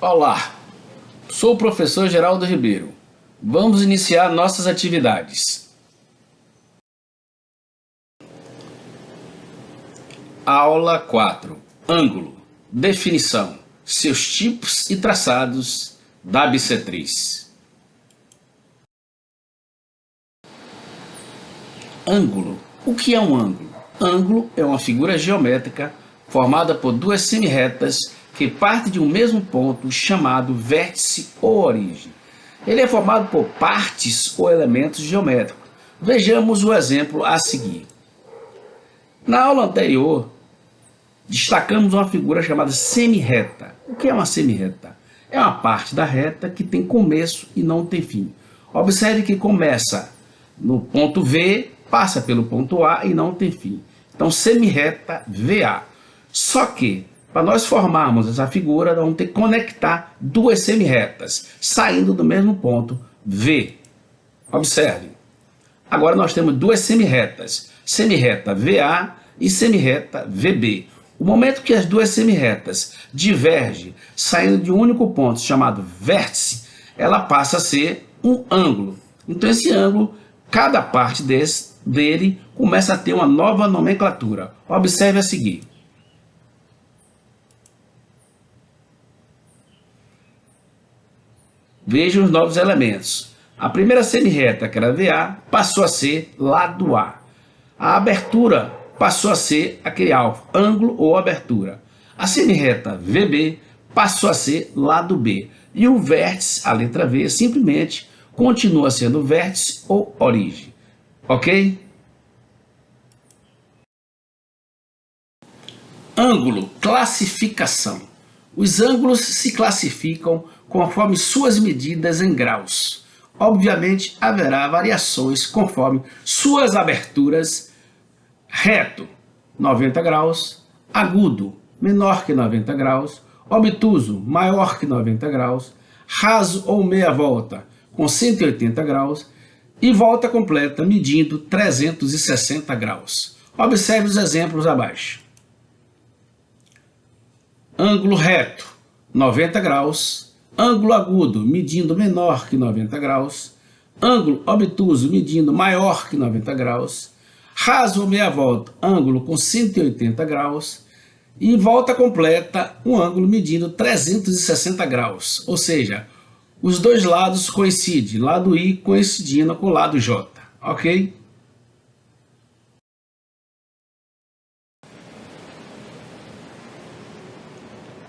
Olá, sou o professor Geraldo Ribeiro. Vamos iniciar nossas atividades. Aula 4. Ângulo. Definição. Seus tipos e traçados da bissetriz. Ângulo. O que é um ângulo? Ângulo é uma figura geométrica formada por duas semirretas que partem de um mesmo ponto chamado vértice ou origem. Ele é formado por partes ou elementos geométricos. Vejamos o exemplo a seguir. Na aula anterior, destacamos uma figura chamada semirreta. O que é uma semirreta? É uma parte da reta que tem começo e não tem fim. Observe que começa no ponto V, passa pelo ponto A e não tem fim. Então, semirreta VA. Só que, para nós formarmos essa figura, nós vamos ter que conectar duas semirretas, saindo do mesmo ponto V. Observe. Agora nós temos duas semirretas, semirreta VA e semirreta VB. O momento que as duas semirretas divergem, saindo de um único ponto chamado vértice, ela passa a ser um ângulo. Então esse ângulo, cada parte dele começa a ter uma nova nomenclatura. Observe a seguir. Veja os novos elementos. A primeira semirreta, que era VA, passou a ser lado A. A abertura passou a ser aquele ângulo ou abertura. A semirreta VB passou a ser lado B. E o vértice, a letra V, simplesmente continua sendo vértice ou origem. Ok? Ângulo, classificação. Os ângulos se classificam conforme suas medidas em graus. Obviamente, haverá variações conforme suas aberturas. Reto, 90 graus. Agudo, menor que 90 graus. Obtuso, maior que 90 graus. Raso ou meia volta, com 180 graus. E volta completa, medindo 360 graus. Observe os exemplos abaixo. Ângulo reto, 90 graus. Ângulo agudo, medindo menor que 90 graus. Ângulo obtuso, medindo maior que 90 graus. Raso ou meia volta, ângulo com 180 graus. E volta completa, um ângulo medindo 360 graus. Ou seja, os dois lados coincidem, lado I coincidindo com o lado J. Ok?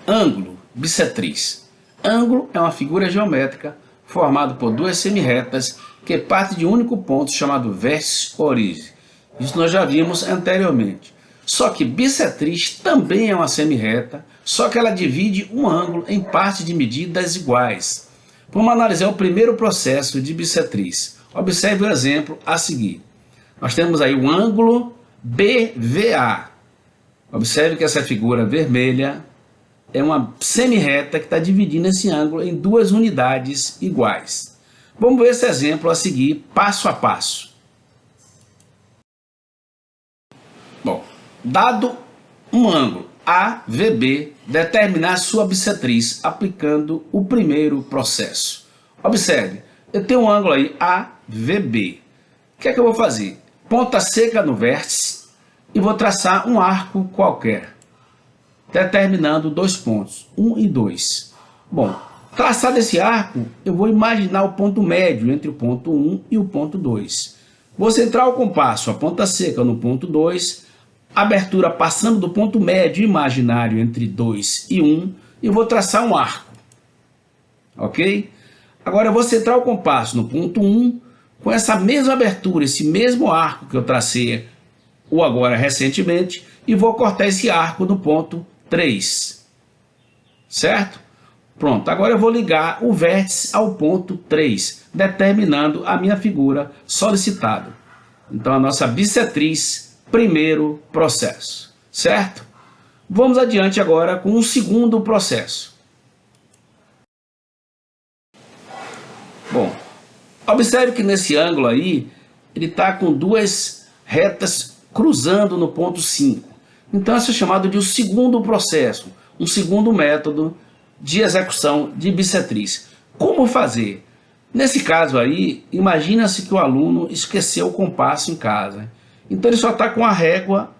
Ângulo, bissetriz. Ângulo é uma figura geométrica formada por duas semirretas que partem de um único ponto chamado vértice ou origem. Isso nós já vimos anteriormente. Só que bissetriz também é uma semirreta, só que ela divide um ângulo em partes de medidas iguais. Vamos analisar o primeiro processo de bissetriz. Observe o exemplo a seguir. Nós temos aí o ângulo BVA. Observe que essa figura vermelha é uma semirreta que está dividindo esse ângulo em duas unidades iguais. Vamos ver esse exemplo a seguir, passo a passo. Bom, dado um ângulo AVB, determinar sua bissetriz aplicando o primeiro processo. Observe, eu tenho um ângulo aí AVB. O que é que eu vou fazer? Ponta seca no vértice e vou traçar um arco qualquer, determinando dois pontos, 1 e 2. Bom, traçado esse arco, eu vou imaginar o ponto médio entre o ponto 1 e o ponto 2. Vou centrar o compasso, a ponta seca no ponto 2, abertura passando do ponto médio imaginário entre 2 e 1, e vou traçar um arco. Ok? Agora eu vou centrar o compasso no ponto 1, com essa mesma abertura, esse mesmo arco que eu tracei ou agora recentemente, e vou cortar esse arco no ponto 3, certo? Pronto, agora eu vou ligar o vértice ao ponto 3, determinando a minha figura solicitada. Então a nossa bissetriz, primeiro processo, certo? Vamos adiante agora com o segundo processo. Bom, observe que nesse ângulo aí, ele está com duas retas cruzando no ponto 5. Então, isso é chamado de o segundo processo, um segundo método de execução de bissetriz. Como fazer? Nesse caso aí, imagina-se que o aluno esqueceu o compasso em casa. Então ele só está com a régua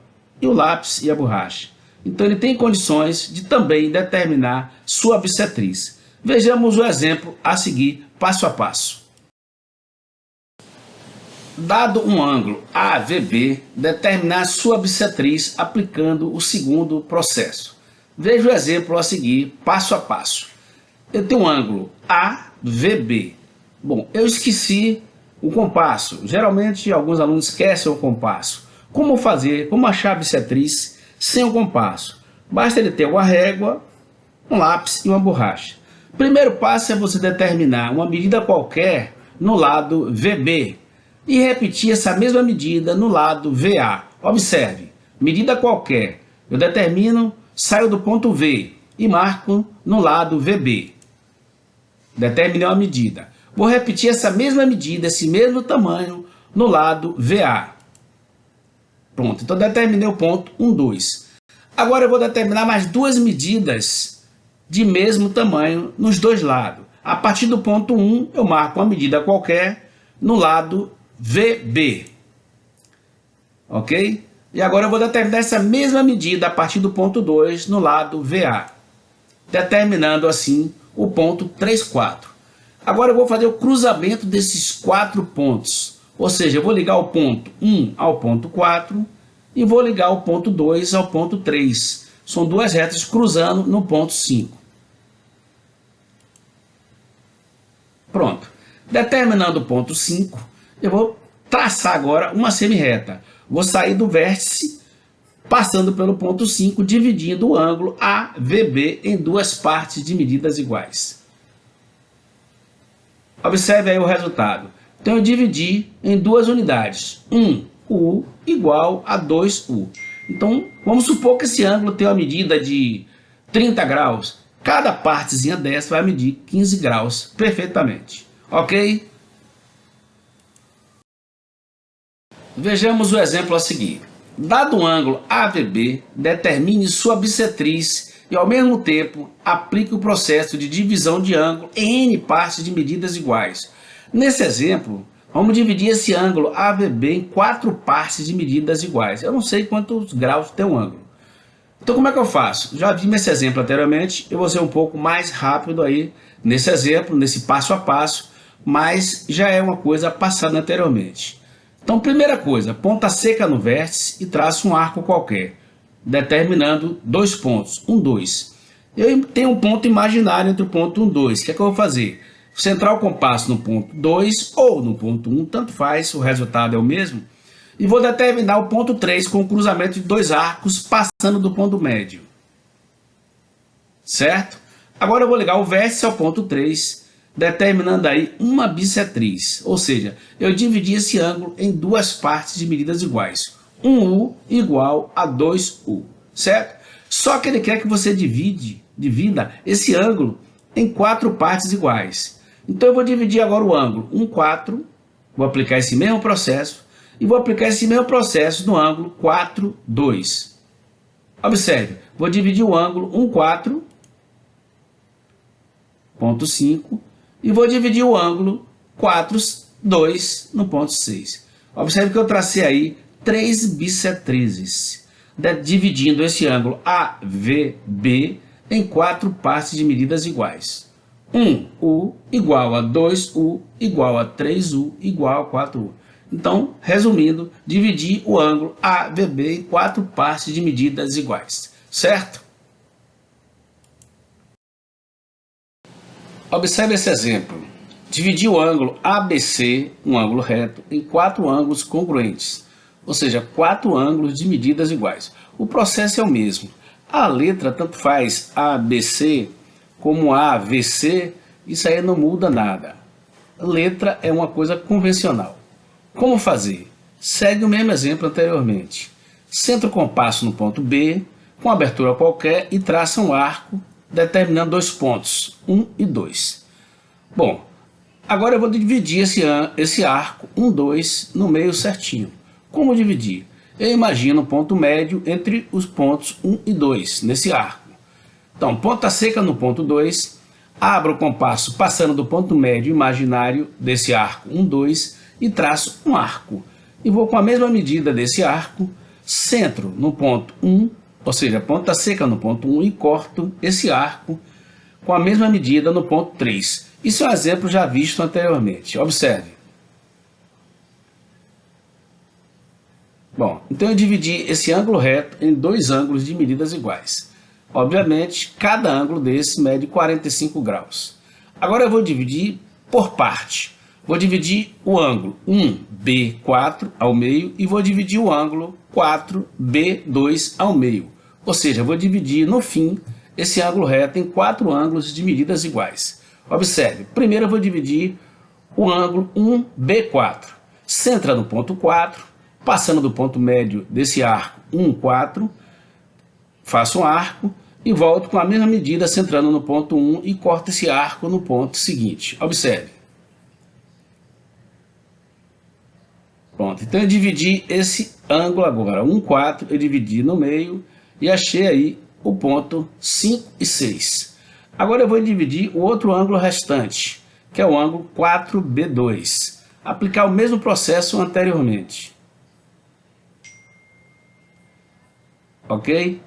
e o lápis e a borracha. Então ele tem condições de também determinar sua bissetriz. Vejamos o exemplo a seguir, passo a passo. Dado um ângulo AVB, determinar sua bissetriz aplicando o segundo processo. Veja o exemplo a seguir, passo a passo. Eu tenho um ângulo AVB. Bom, eu esqueci o compasso. Geralmente alguns alunos esquecem o compasso. Como fazer? Como achar a bissetriz sem o compasso? Basta ele ter uma régua, um lápis e uma borracha. O primeiro passo é você determinar uma medida qualquer no lado VB e repetir essa mesma medida no lado VA. Observe, medida qualquer. Eu determino, saio do ponto V e marco no lado VB. Determinei uma medida. Vou repetir essa mesma medida, esse mesmo tamanho, no lado VA. Pronto, então determinei o ponto 1, 2. Agora eu vou determinar mais duas medidas de mesmo tamanho nos dois lados. A partir do ponto 1, eu marco uma medida qualquer no lado VB. Ok? E agora eu vou determinar essa mesma medida a partir do ponto 2 no lado VA. Determinando assim o ponto 3, 4. Agora eu vou fazer o cruzamento desses 4 pontos. Ou seja, eu vou ligar o ponto 1 ao ponto 4 e vou ligar o ponto 2 ao ponto 3. São duas retas cruzando no ponto 5. Pronto. Determinando o ponto 5, eu vou traçar agora uma semirreta. Vou sair do vértice, passando pelo ponto 5, dividindo o ângulo AVB em duas partes de medidas iguais. Observe aí o resultado. Então eu dividi em duas unidades. 1U igual a 2U. Então vamos supor que esse ângulo tem uma medida de 30 graus. Cada partezinha dessa vai medir 15 graus perfeitamente. Ok? Vejamos o exemplo a seguir. Dado um ângulo AVB, determine sua bissetriz e, ao mesmo tempo, aplique o processo de divisão de ângulo em N partes de medidas iguais. Nesse exemplo, vamos dividir esse ângulo AVB em 4 partes de medidas iguais. Eu não sei quantos graus tem um ângulo. Então, como é que eu faço? Já vi nesse exemplo anteriormente, eu vou ser um pouco mais rápido aí nesse exemplo, nesse passo a passo, mas já é uma coisa passada anteriormente. Então, primeira coisa, ponta seca no vértice e traço um arco qualquer, determinando 2 pontos, 1, 2. Eu tenho um ponto imaginário entre o ponto 1 e 2. O que é que eu vou fazer? Centrar o compasso no ponto 2 ou no ponto 1, tanto faz, o resultado é o mesmo. E vou determinar o ponto 3 com o cruzamento de 2 arcos passando do ponto médio. Certo? Agora eu vou ligar o vértice ao ponto 3, determinando aí uma bissetriz. Ou seja, eu dividi esse ângulo em duas partes de medidas iguais. 1U igual a 2U. Certo? Só que ele quer que você divida esse ângulo em 4 partes iguais. Então eu vou dividir agora o ângulo 1, 4. Vou aplicar esse mesmo processo. E vou aplicar esse mesmo processo no ângulo 4, 2. Observe, vou dividir o ângulo 1, 4, ponto 5, e vou dividir o ângulo 4, 2 no ponto 6. Observe que eu tracei aí 3 bissetrizes, dividindo esse ângulo AVB em 4 partes de medidas iguais. 1U igual a 2U igual a 3U igual a 4U. Então, resumindo, dividi o ângulo AVB em 4 partes de medidas iguais, certo? Observe esse exemplo. Dividi o ângulo ABC, um ângulo reto, em 4 ângulos congruentes, ou seja, 4 ângulos de medidas iguais. O processo é o mesmo. A letra tanto faz ABC como AVC, isso aí não muda nada. A letra é uma coisa convencional. Como fazer? Segue o mesmo exemplo anteriormente. Centra o compasso no ponto B, com abertura qualquer, e traça um arco, determinando 2 pontos, 1 e 2. Bom, agora eu vou dividir esse arco, 1, 2, no meio certinho. Como dividir? Eu imagino um ponto médio entre os pontos 1 e 2, nesse arco. Então, ponta seca no ponto 2, abro o compasso passando do ponto médio imaginário desse arco 1, 2 e traço um arco. E vou com a mesma medida desse arco, centro no ponto 1, ou seja, ponta seca no ponto 1 e corto esse arco com a mesma medida no ponto 3. Isso é um exemplo já visto anteriormente. Observe. Bom, então eu dividi esse ângulo reto em dois ângulos de medidas iguais. Obviamente, cada ângulo desse mede 45 graus. Agora eu vou dividir por parte. Vou dividir o ângulo 1B4 ao meio e vou dividir o ângulo 4B2 ao meio. Ou seja, vou dividir no fim esse ângulo reto em 4 ângulos de medidas iguais. Observe, primeiro eu vou dividir o ângulo 1B4. Centra no ponto 4, passando do ponto médio desse arco 1, 4, faço um arco e volto com a mesma medida centrando no ponto 1 e corto esse arco no ponto seguinte. Observe. Pronto, então eu dividi esse ângulo agora, 1, 4, eu dividi no meio e achei aí o ponto 5 e 6. Agora eu vou dividir o outro ângulo restante, que é o ângulo 4B2. Aplicar o mesmo processo anteriormente. Ok?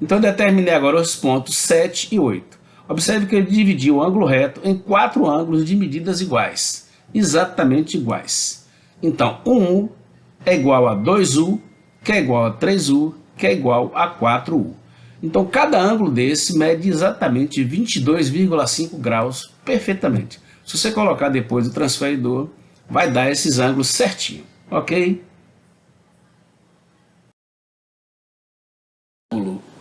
Então eu determinei agora os pontos 7 e 8. Observe que eu dividi o ângulo reto em 4 ângulos de medidas iguais. Exatamente iguais. Então, 1U é igual a 2U, que é igual a 3U, que é igual a 4U. Então, cada ângulo desse mede exatamente 22,5 graus perfeitamente. Se você colocar depois o transferidor, vai dar esses ângulos certinho, ok?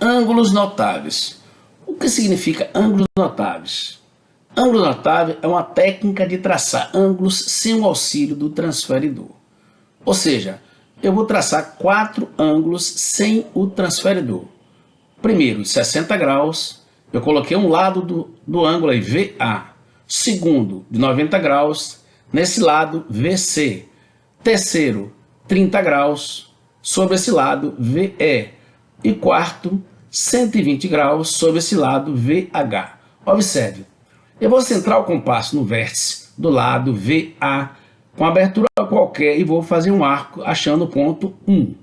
Ângulos notáveis. O que significa ângulos notáveis? Ângulo notável é uma técnica de traçar ângulos sem o auxílio do transferidor. Ou seja, eu vou traçar 4 ângulos sem o transferidor. Primeiro, 60 graus, eu coloquei um lado do ângulo aí, VA. Segundo, de 90 graus, nesse lado, VC. Terceiro, 30 graus, sobre esse lado, VE. E quarto, 120 graus, sobre esse lado, VH. Observe, eu vou centrar o compasso no vértice do lado VA, com abertura qualquer, e vou fazer um arco achando o ponto 1.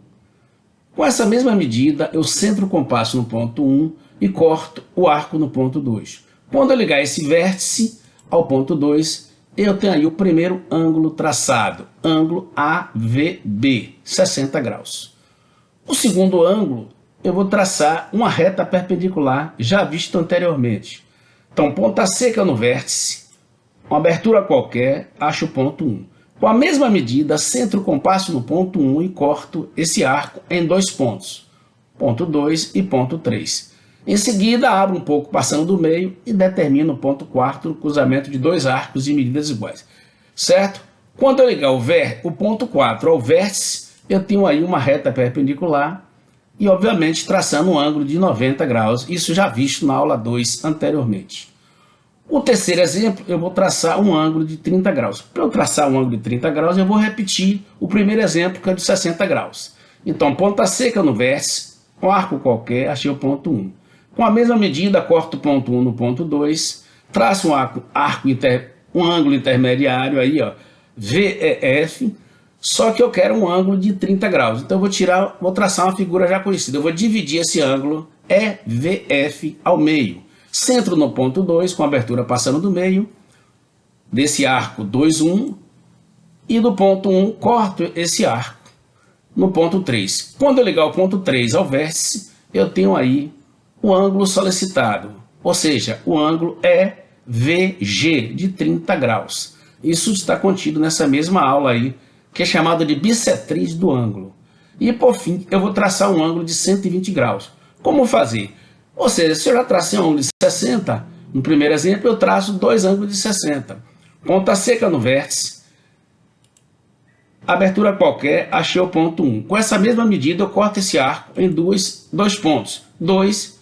Com essa mesma medida, eu centro o compasso no ponto 1 e corto o arco no ponto 2. Quando eu ligar esse vértice ao ponto 2, eu tenho aí o primeiro ângulo traçado, ângulo AVB, 60 graus. O segundo ângulo, eu vou traçar uma reta perpendicular, já visto anteriormente. Então, ponta seca no vértice, uma abertura qualquer, acho o ponto 1. Com a mesma medida, centro o compasso no ponto 1 e corto esse arco em 2 pontos, ponto 2 e ponto 3. Em seguida, abro um pouco passando do meio e determino o ponto 4 no cruzamento de 2 arcos de medidas iguais. Certo? Quando eu ligar o ponto 4 ao vértice, eu tenho aí uma reta perpendicular e, obviamente, traçando um ângulo de 90 graus, isso já visto na aula 2 anteriormente. O terceiro exemplo, eu vou traçar um ângulo de 30 graus. Para eu traçar um ângulo de 30 graus, eu vou repetir o primeiro exemplo, que é de 60 graus. Então, ponta seca no vértice, um arco qualquer, achei o ponto 1. Com a mesma medida, corto o ponto 1 no ponto 2, traço um ângulo intermediário aí, ó, VEF, só que eu quero um ângulo de 30 graus. Então, eu vou traçar uma figura já conhecida. Eu vou dividir esse ângulo EVF ao meio. Centro no ponto 2, com a abertura passando do meio, desse arco 2, 1, e do ponto 1 corto esse arco no ponto 3. Quando eu ligar o ponto 3 ao vértice, eu tenho aí o ângulo solicitado, ou seja, o ângulo EVG de 30 graus. Isso está contido nessa mesma aula aí, que é chamada de bissetriz do ângulo. E por fim, eu vou traçar um ângulo de 120 graus. Como fazer? Ou seja, se eu já tracei um ângulo de 60, no primeiro exemplo eu traço 2 ângulos de 60. Ponta seca no vértice, abertura qualquer, achei o ponto 1. Com essa mesma medida eu corto esse arco em dois pontos, 2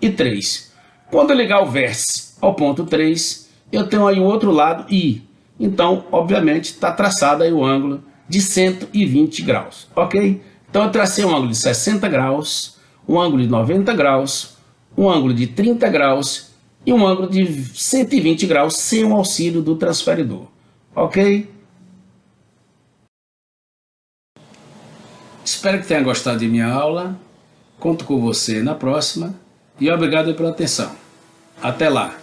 e 3. Quando eu ligar o vértice ao ponto 3, eu tenho aí o outro lado I. Então, obviamente, está traçado aí o ângulo de 120 graus, ok? Então eu tracei um ângulo de 60 graus, um ângulo de 90 graus, um ângulo de 30 graus e um ângulo de 120 graus sem o auxílio do transferidor. Ok? Espero que tenha gostado de minha aula. Conto com você na próxima e obrigado pela atenção. Até lá!